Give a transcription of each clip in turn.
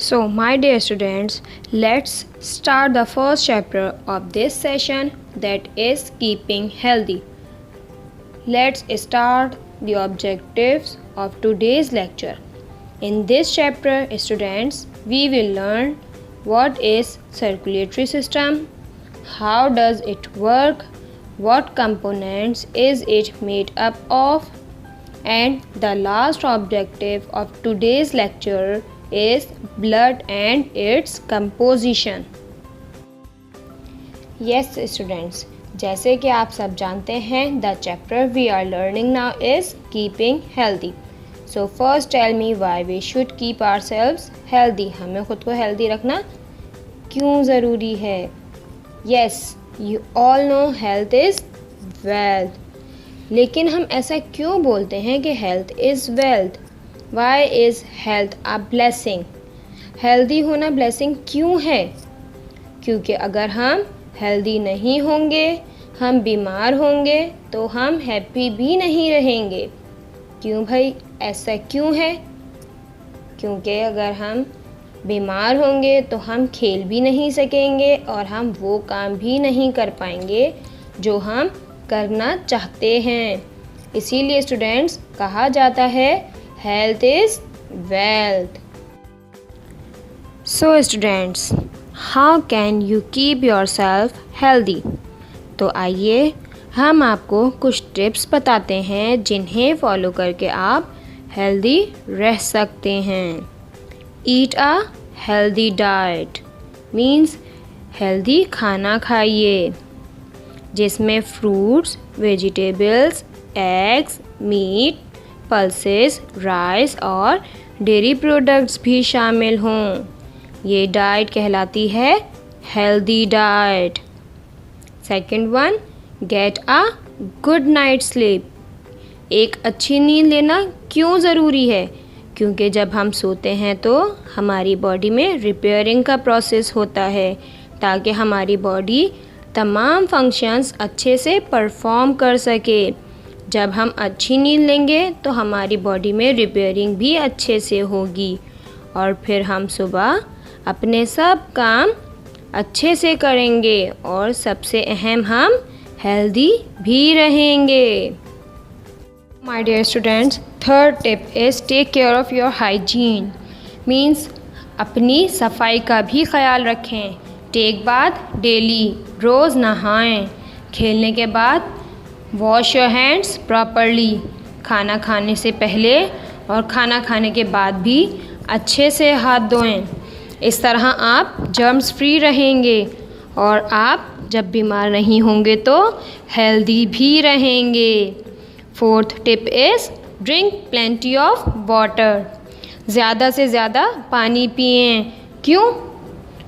So, my dear students, let's start the first chapter of this session, that is keeping healthy. Let's start the objectives of today's lecture. In this chapter, students, we will learn what is circulatory system, how does it work, what components is it made up of, and the last objective of today's lecture is blood and its composition. Yes students, जैसे कि आप सब जानते हैं, the chapter we are learning now is keeping healthy. So first tell me why we should keep ourselves healthy. हमें खुद को healthy रखना क्यों ज़रूरी है? Yes, you all know health is wealth. लेकिन हम ऐसा क्यों बोलते हैं कि health is wealth? Why is health a blessing? Healthy होना ब्लेसिंग क्यों है? क्योंकि अगर हम हेल्दी नहीं होंगे, हम बीमार होंगे, तो हम हैप्पी भी नहीं रहेंगे. क्यों भाई, ऐसा क्यों है? क्योंकि अगर हम बीमार होंगे तो हम खेल भी नहीं सकेंगे और हम वो काम भी नहीं कर पाएंगे जो हम करना चाहते हैं. इसीलिए स्टूडेंट्स कहा जाता है health is wealth. So students, how can you keep yourself healthy? तो आइए हम आपको कुछ टिप्स बताते हैं जिन्हें फॉलो करके आप हेल्दी रह सकते हैं. Eat a healthy diet means healthy खाना खाइए जिसमें fruits, vegetables, eggs, meat, pulses, rice और डेयरी प्रोडक्ट्स भी शामिल हों. ये डाइट कहलाती है healthy diet. Second one, get a good night sleep. एक अच्छी नींद लेना क्यों ज़रूरी है? क्योंकि जब हम सोते हैं तो हमारी बॉडी में रिपेयरिंग का प्रोसेस होता है ताकि हमारी बॉडी तमाम फंक्शंस अच्छे से परफॉर्म कर सके. जब हम अच्छी नींद लेंगे तो हमारी बॉडी में रिपेयरिंग भी अच्छे से होगी और फिर हम सुबह अपने सब काम अच्छे से करेंगे और सबसे अहम हम हेल्दी भी रहेंगे. My dear students, third tip is take care of your hygiene. Means अपनी सफाई का भी ख्याल रखें. टेक बाथ डेली, रोज़ नहाएं. खेलने के बाद वॉश योर हैंड्स प्रॉपरली. खाना खाने से पहले और खाना खाने के बाद भी अच्छे से हाथ धोएं. इस तरह आप जर्म्स फ्री रहेंगे और आप जब बीमार नहीं होंगे तो हेल्दी भी रहेंगे. Fourth tip is drink plenty of water. ज़्यादा से ज़्यादा पानी पिएं. क्यों?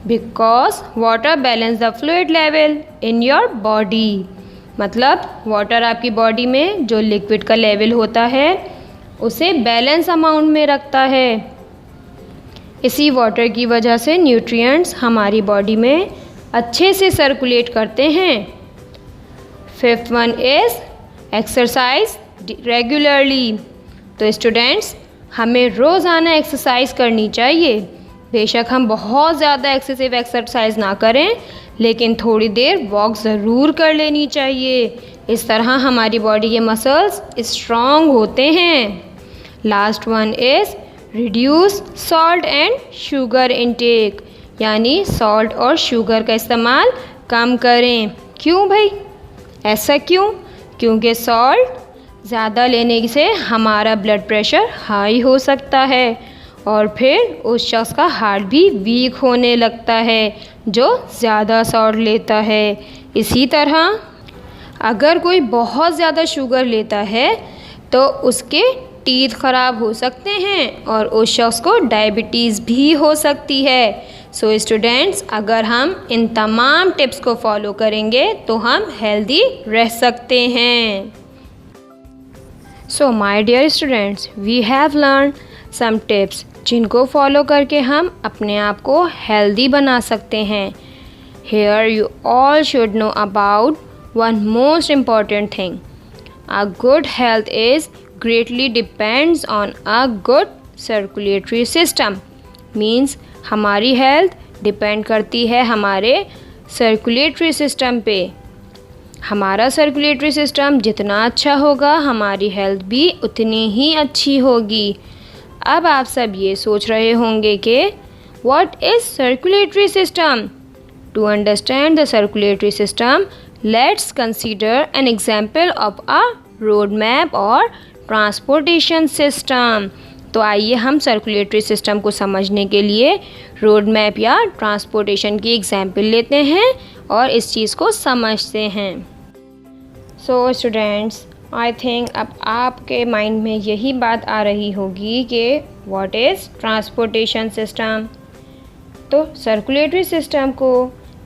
Because water balance the fluid level in your body. मतलब वाटर आपकी बॉडी में जो लिक्विड का लेवल होता है उसे बैलेंस अमाउंट में रखता है. इसी वाटर की वजह से न्यूट्रिएंट्स हमारी बॉडी में अच्छे से सर्कुलेट करते हैं. Fifth one is exercise regularly. तो स्टूडेंट्स, हमें रोज़ाना एक्सरसाइज करनी चाहिए. बेशक हम बहुत ज़्यादा एक्सेसिव एक्सरसाइज ना करें, लेकिन थोड़ी देर वॉक ज़रूर कर लेनी चाहिए. इस तरह हमारी बॉडी के मसल्स स्ट्रॉन्ग होते हैं. Last one is reduce salt and sugar intake. यानी सॉल्ट और शुगर का इस्तेमाल कम करें. क्यों भाई, ऐसा क्यों? क्योंकि सॉल्ट ज़्यादा लेने से हमारा ब्लड प्रेशर हाई हो सकता है और फिर उस शख्स का हार्ट भी वीक होने लगता है जो ज़्यादा सॉल्ट लेता है. इसी तरह अगर कोई बहुत ज़्यादा शुगर लेता है तो उसके टीथ ख़राब हो सकते हैं और उस शख्स को डायबिटीज़ भी हो सकती है. सो स्टूडेंट्स, अगर हम इन तमाम टिप्स को फॉलो करेंगे तो हम हेल्दी रह सकते हैं. So my dear students, we have learn some tips जिनको फॉलो करके हम अपने आप को हेल्दी बना सकते हैं. Here you all should know about one most important thing. A good health is greatly depends on a good circulatory system. Means हमारी हेल्थ डिपेंड करती है हमारे सर्कुलेटरी सिस्टम पे। हमारा सर्कुलेटरी सिस्टम जितना अच्छा होगा हमारी हेल्थ भी उतनी ही अच्छी होगी। अब आप सब ये सोच रहे होंगे कि what is circulatory system? To understand the circulatory system, let's consider an example of a road map और ट्रांसपोर्टेशन सिस्टम। तो आइए हम सर्कुलेटरी सिस्टम को समझने के लिए रोड मैप या ट्रांसपोर्टेशन की एग्जाम्पल लेते हैं और इस चीज़ को समझते हैं। सो स्टूडेंट्स, आई थिंक अब आपके माइंड में यही बात आ रही होगी कि व्हाट इज़ ट्रांसपोर्टेशन सिस्टम। तो सर्कुलेटरी सिस्टम को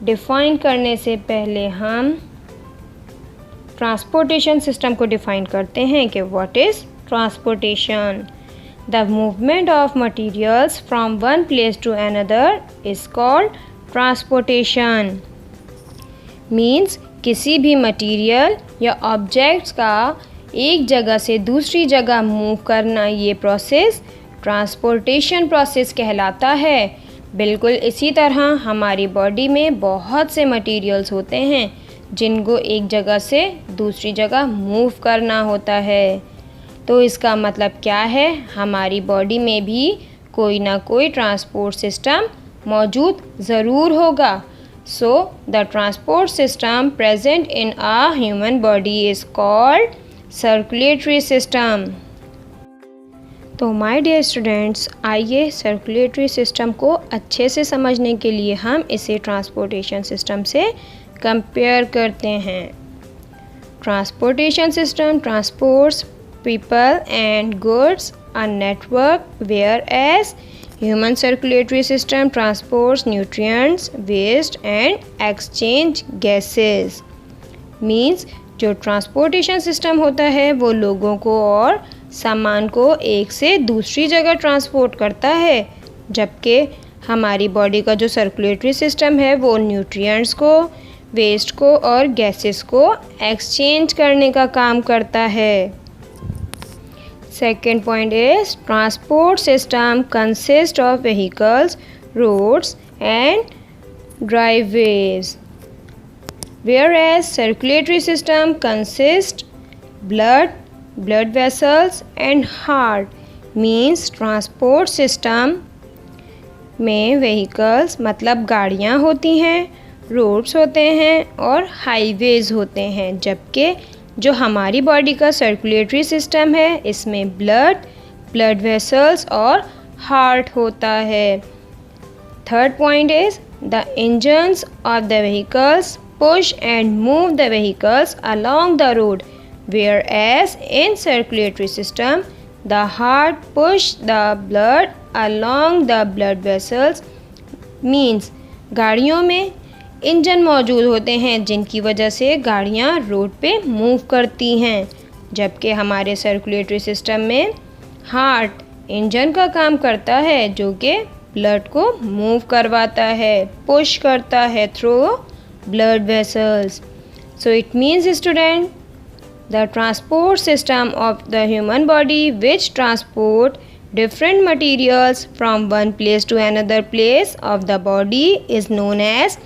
डिफ़ाइन करने से पहले हम ट्रांसपोर्टेशन सिस्टम को डिफ़ाइन करते हैं कि what is transportation. The movement of materials from one place to another is called transportation. Means किसी भी मटीरियल या ऑब्जेक्ट्स का एक जगह से दूसरी जगह मूव करना, ये प्रोसेस ट्रांसपोर्टेशन प्रोसेस कहलाता है। बिल्कुल इसी तरह हमारी बॉडी में बहुत से मटीरियल्स होते हैं जिनको एक जगह से दूसरी जगह मूव करना होता है। तो इसका मतलब क्या है, हमारी बॉडी में भी कोई ना कोई ट्रांसपोर्ट सिस्टम मौजूद ज़रूर होगा। So the transport system present in a human body is called circulatory system. तो माय डियर स्टूडेंट्स, आइए सर्कुलेटरी सिस्टम को अच्छे से समझने के लिए हम इसे ट्रांसपोर्टेशन सिस्टम से कंपेयर करते हैं। Transportation system transports people and goods a network, whereas human circulatory system transports nutrients, waste and exchange gases. Means जो ट्रांसपोर्टेशन सिस्टम होता है वो लोगों को और सामान को एक से दूसरी जगह ट्रांसपोर्ट करता है, जबकि हमारी बॉडी का जो सर्कुलेटरी सिस्टम है वो न्यूट्रिएंट्स को, वेस्ट को और गैसेस को एक्सचेंज करने का काम करता है। Second point is transport system consists of vehicles, roads and driveways, whereas circulatory system consists blood vessels and heart. Means transport system में vehicles मतलब गाड़ियाँ होती हैं, रोड्स होते हैं और हाईवेज़ होते हैं, जबकि जो हमारी बॉडी का सर्कुलेटरी सिस्टम है इसमें ब्लड वेसल्स और हार्ट होता है। Third point is the engines of the vehicles push and move the vehicles along the road, whereas in circulatory system the heart push the blood along the blood vessels. Means गाड़ियों में engine मौजूद होते हैं जिनकी वजह से गाड़ियाँ road पे मूव करती हैं, जबकि हमारे सर्कुलेटरी सिस्टम में हार्ट इंजन का काम करता है जो कि ब्लड को मूव करवाता है, पुश करता है through blood vessels. So it means student, the transport system of the human body which transport different materials from one place to another place of the body is known as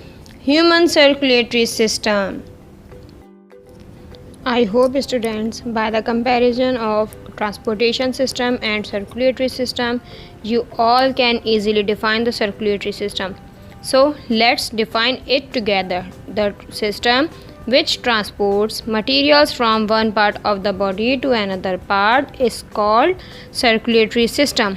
human circulatory system. I hope students, by the comparison of transportation system and circulatory system, you all can easily define the circulatory system. So let's define it together. The system which transports materials from one part of the body to another part is called circulatory system.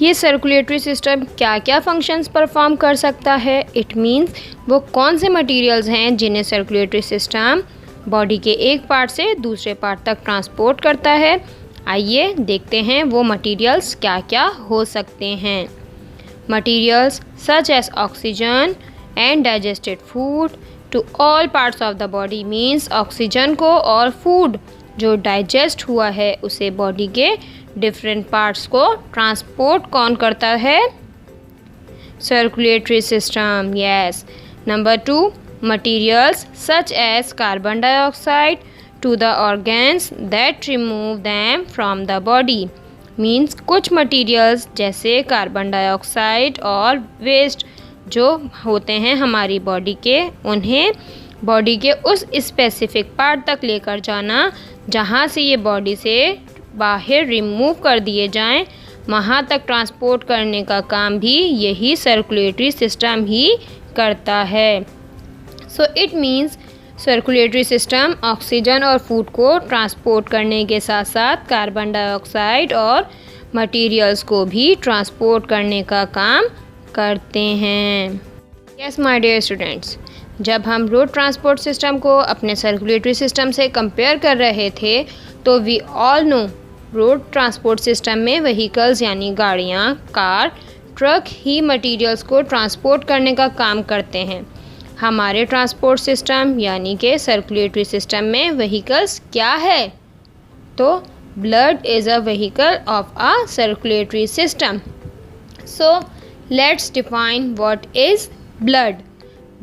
ये circulatory system क्या क्या functions perform कर सकता है? It means वो कौन से materials हैं जिन्हें सर्कुलेटरी सिस्टम बॉडी के एक पार्ट से दूसरे पार्ट तक ट्रांसपोर्ट करता है। आइए देखते हैं वो मटेरियल्स क्या क्या हो सकते हैं। Materials such as oxygen and digested food to all parts of the body. Means oxygen को और फूड जो डाइजेस्ट हुआ है उसे बॉडी के डिफरेंट पार्ट्स को ट्रांसपोर्ट कौन करता है? Circulatory system. Yes. Number 2, materials such as carbon dioxide to the organs that remove them from the body. Means कुछ मटेरियल्स जैसे कार्बन डाइऑक्साइड और वेस्ट जो होते हैं हमारी बॉडी के, उन्हें बॉडी के उस स्पेसिफिक पार्ट तक लेकर जाना जहाँ से ये बॉडी से बाहर रिमूव कर दिए जाएं, वहाँ तक ट्रांसपोर्ट करने का काम भी यही सर्कुलेटरी सिस्टम ही करता है। So it means circulatory system oxygen और फूड को ट्रांसपोर्ट करने के साथ साथ कार्बन डाइऑक्साइड और मटेरियल्स को भी ट्रांसपोर्ट करने का काम करते हैं। यस माय डियर स्टूडेंट्स, जब हम रोड ट्रांसपोर्ट सिस्टम को अपने सर्कुलेटरी सिस्टम से कंपेयर कर रहे थे तो we all know road transport system में व्हीकल्स यानी गाड़ियाँ, कार, ट्रक ही मटेरियल्स को ट्रांसपोर्ट करने का काम करते हैं। हमारे ट्रांसपोर्ट सिस्टम यानी कि सर्कुलेटरी सिस्टम में व्हीकल्स क्या है? तो blood is a vehicle of a circulatory system. So let's define what is blood.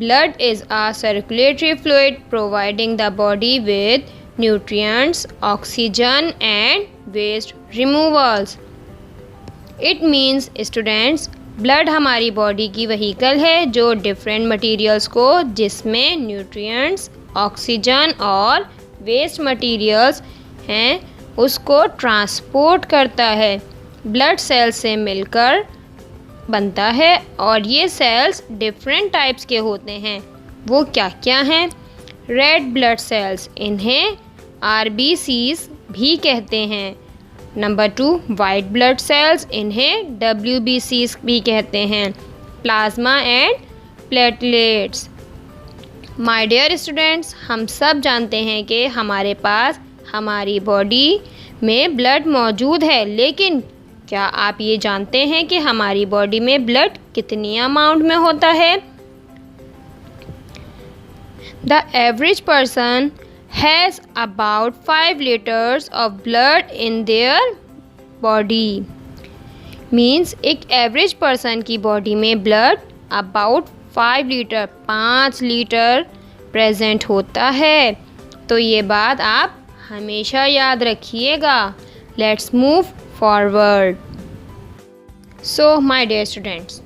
Blood is a circulatory fluid providing the body with nutrients, oxygen and waste removals. It means students, blood हमारी body की vehicle है जो different materials को, जिसमें nutrients, oxygen और waste materials हैं, उसको transport करता है। ब्लड सेल से मिलकर बनता है और ये सेल्स डिफरेंट टाइप्स के होते हैं। वो क्या क्या हैं? रेड ब्लड सेल्स, इन्हें RBCs भी कहते हैं। नंबर 2 वाइट ब्लड सेल्स, इन्हें WBCs भी कहते हैं। Plasma and platelets. My dear students, हम सब जानते हैं कि हमारे पास हमारी बॉडी में ब्लड मौजूद है, लेकिन क्या आप ये जानते हैं कि हमारी बॉडी में ब्लड कितनी अमाउंट में होता है? The average person has about 5 liters of blood in their body. Means एक एवरेज पर्सन की बॉडी में ब्लड अबाउट 5 लीटर प्रेजेंट होता है। तो ये बात आप हमेशा याद रखिएगा। Let's move forward. So my dear students,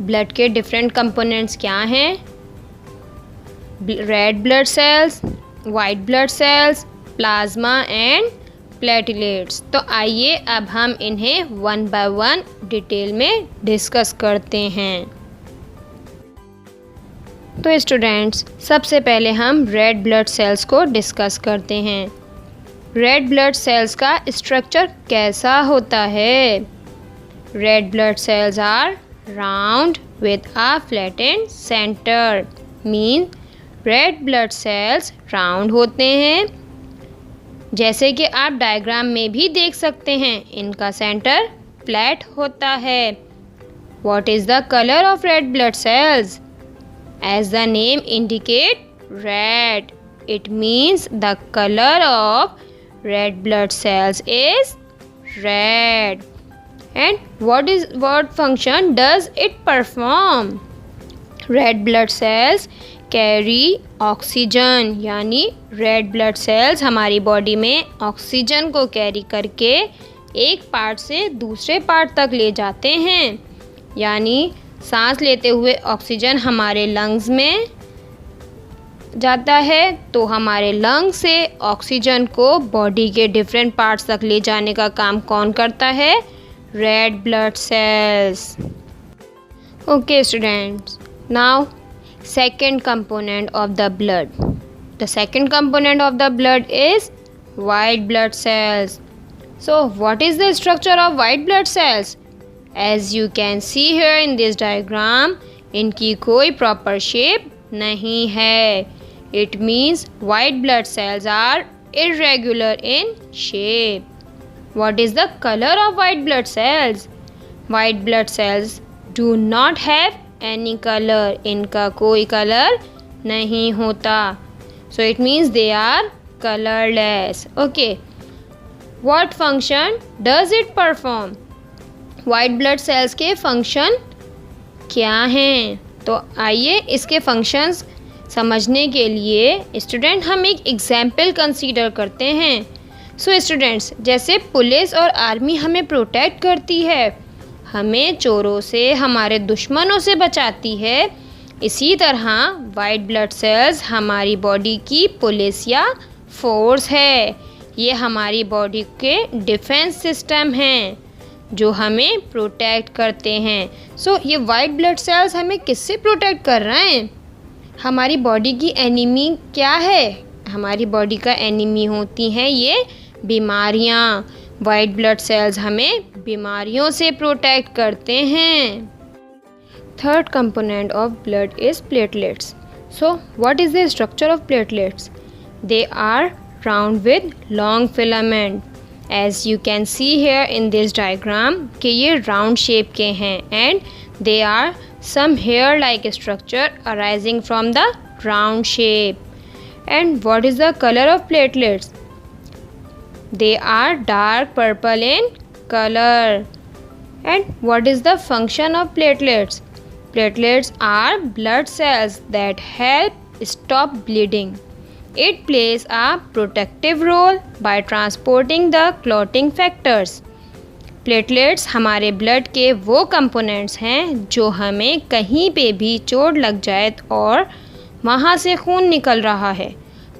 blood के डिफरेंट कंपोनेंट्स क्या हैं? Red blood cells, white blood cells, plasma and platelets. तो आइए अब हम इन्हें वन बाय वन डिटेल में डिस्कस करते हैं। तो स्टूडेंट्स, सबसे पहले हम रेड ब्लड सेल्स को डिस्कस करते हैं। रेड ब्लड सेल्स का स्ट्रक्चर कैसा होता है? Red blood cells are round with a flattened centre. Mean red blood cells round होते हैं, जैसे कि आप डायग्राम में भी देख सकते हैं, इनका सेंटर फ्लैट होता है। What is the colour of red blood cells? As the name indicate, red. It means the colour of red blood cells is red. And what function does it perform? Red blood cells carry oxygen, यानी red blood cells हमारी body में oxygen को carry करके एक part से दूसरे part तक ले जाते हैं। यानी सांस लेते हुए ऑक्सीजन हमारे लंग्स में जाता है, तो हमारे लंग से ऑक्सीजन को बॉडी के डिफरेंट पार्ट्स तक ले जाने का काम कौन करता है? Red blood cells. Okay students, now second component of the blood. The second component of the blood is white blood cells. So what is the structure of white blood cells? As you can see here in this diagram, इनकी कोई proper shape नहीं है। It means white blood cells are irregular in shape. What is the color of white blood cells? White blood cells do not have any color. इनका कोई colour नहीं होता. So it means they are colorless. Okay. What function does it perform? White blood cells के function क्या हैं? तो आइए इसके functions समझने के लिए स्टूडेंट हम एक एग्जाम्पल कंसीडर करते हैं। सो स्टूडेंट्स, जैसे पुलिस और आर्मी हमें प्रोटेक्ट करती है, हमें चोरों से, हमारे दुश्मनों से बचाती है, इसी तरह वाइट ब्लड सेल्स हमारी बॉडी की पुलिस या फोर्स है। ये हमारी बॉडी के डिफेंस सिस्टम हैं जो हमें प्रोटेक्ट करते हैं। सो ये वाइट ब्लड सेल्स हमें किससे प्रोटेक्ट कर रहे हैं? हमारी बॉडी की एनिमी क्या है? हमारी बॉडी का एनिमी होती हैं ये बीमारियाँ। वाइट ब्लड सेल्स हमें बीमारियों से प्रोटेक्ट करते हैं। Third component of blood is platelets. So what is the structure of platelets? They are round with long filament. As you can see here in this diagram कि ये round shape के हैं and they are some hair-like structure arising from the round shape. And what is the color of platelets? They are dark purple in color. And what is the function of platelets? Platelets are blood cells that help stop bleeding. It plays a protective role by transporting the clotting factors. Platelets हमारे blood के वो components हैं जो हमें कहीं पे भी चोट लग जाए और वहाँ से खून निकल रहा है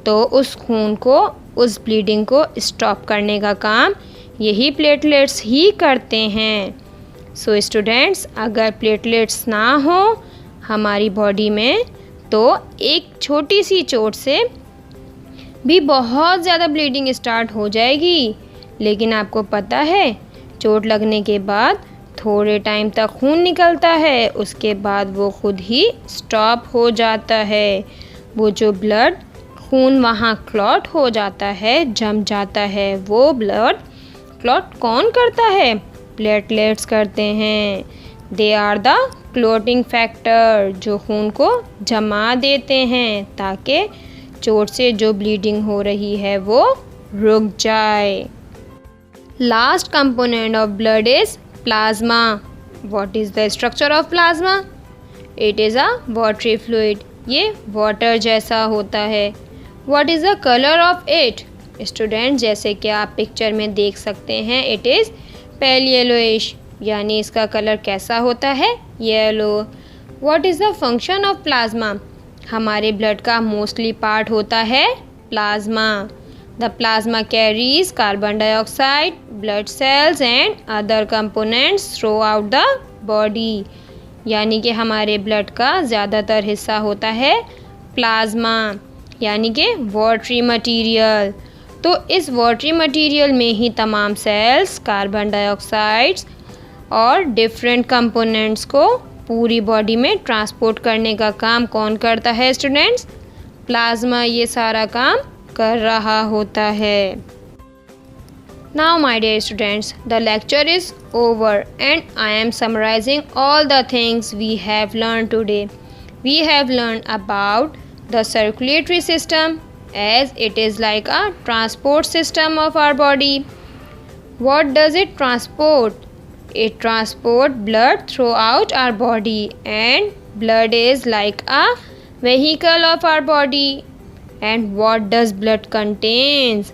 तो उस खून को, उस ब्लीडिंग को स्टॉप करने का काम यही प्लेटलेट्स ही करते हैं। सो स्टूडेंट्स, अगर प्लेटलेट्स ना हो हमारी बॉडी में तो एक छोटी सी चोट से भी बहुत ज़्यादा ब्लीडिंग स्टार्ट हो जाएगी। लेकिन आपको पता है, चोट लगने के बाद थोड़े टाइम तक खून निकलता है, उसके बाद वो खुद ही स्टॉप हो जाता है। वो जो ब्लड खून वहाँ क्लॉट हो जाता है, जम जाता है, वो ब्लड क्लॉट कौन करता है? प्लेटलेट्स करते हैं। They are the clotting factor, जो खून को जमा देते हैं ताकि चोट से जो ब्लीडिंग हो रही है वो रुक जाए। Last component of blood is plasma. What is the structure of plasma? It is a watery fluid. ये वाटर जैसा होता है। What is the color of it? Student, जैसे कि आप पिक्चर में देख सकते हैं, it is pale yellowish, यानी इसका कलर कैसा होता है? Yellow. What is the function of plasma? हमारे ब्लड का मोस्टली पार्ट होता है plasma. The plasma carries carbon dioxide, blood cells and other components throughout the body. यानी कि हमारे ब्लड का ज़्यादातर हिस्सा होता है प्लाज्मा, यानी कि वाटरी मटेरियल। तो इस वाटरी मटेरियल में ही तमाम सेल्स कार्बन डाइऑक्साइड्स और डिफरेंट कंपोनेंट्स को पूरी बॉडी में ट्रांसपोर्ट करने का काम कौन करता है स्टूडेंट्स? प्लाज्मा ये सारा काम कर रहा होता है। Now my dear students, the lecture is over and I am summarizing all the things we have learned today. We have learned about the circulatory system as it is like a transport system of our body. What does it transport? It transports blood throughout our body and blood is like a vehicle of our body. And what does blood contains?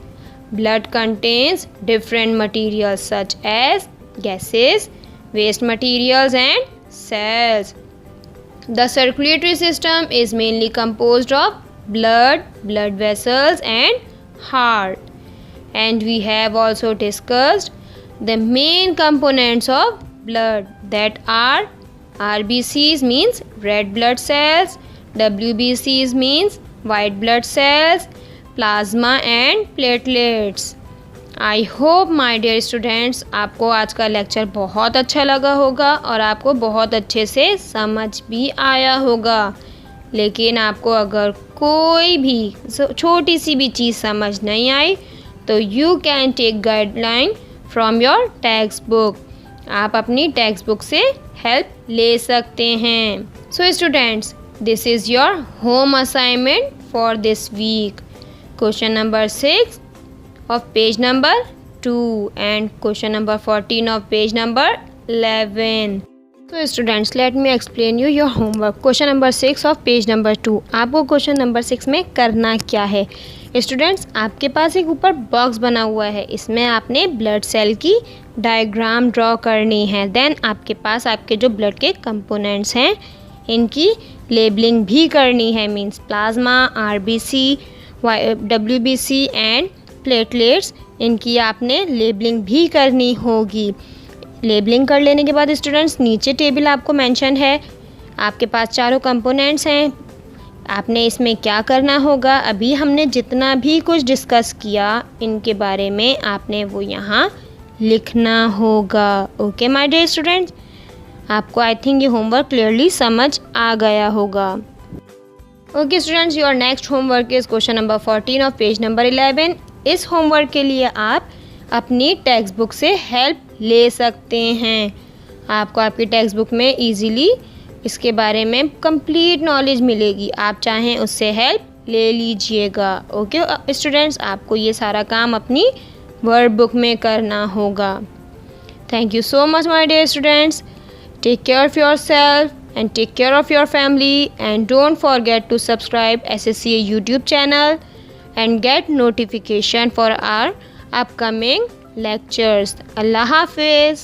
Blood contains different materials such as gases, waste materials and cells. The circulatory system is mainly composed of blood, blood vessels and heart. And we have also discussed the main components of blood, that are RBCs means red blood cells, WBCs means white blood cells, plasma and platelets. I hope my dear students, आपको आज का lecture बहुत अच्छा लगा होगा और आपको बहुत अच्छे से समझ भी आया होगा। लेकिन आपको अगर कोई भी छोटी सी भी चीज़ समझ नहीं आई तो you can take guideline from your text book. आप अपनी टेक्स्ट बुक से हेल्प ले सकते हैं। So students, this is your home assignment for this week. Question number 6 of page number 2 and question number 14 of page number 11. So students, let me explain you your homework. Question number 6 of page number 2. आपको question number 6 में करना क्या है? Students, आपके पास एक ऊपर box बना हुआ है, इसमें आपने ब्लड सेल की डायग्राम ड्रॉ करनी है। देन आपके पास आपके जो ब्लड के कंपोनेंट्स हैं इनकी लेबलिंग भी करनी है, means plasma, RBC, WBC and platelets, इनकी आपने लेबलिंग भी करनी होगी। लेबलिंग कर लेने के बाद स्टूडेंट्स नीचे टेबल आपको मेंशन है, आपके पास चारों कंपोनेंट्स हैं, आपने इसमें क्या करना होगा। अभी हमने जितना भी कुछ डिस्कस किया इनके बारे में आपने वो यहाँ लिखना होगा। ओके माय डियर स्टूडेंट्स, आपको आई थिंक ये होमवर्क क्लियरली समझ आ गया होगा। Okay students, your next homework is question number 14 of page number 11। इस होमवर्क के लिए आप अपनी टेक्स्ट बुक से हेल्प ले सकते हैं। आपको आपकी टेक्स्ट बुक में ईजीली इसके बारे में कंप्लीट नॉलेज मिलेगी, आप चाहें उससे हेल्प ले लीजिएगा। ओके स्टूडेंट्स, आपको ये सारा काम अपनी वर्ड बुक में करना होगा। Thank you so much my dear students, take care of yourself and take care of your family, and don't forget to subscribe SSCA YouTube channel and get notification for our upcoming lectures. Allah Hafiz.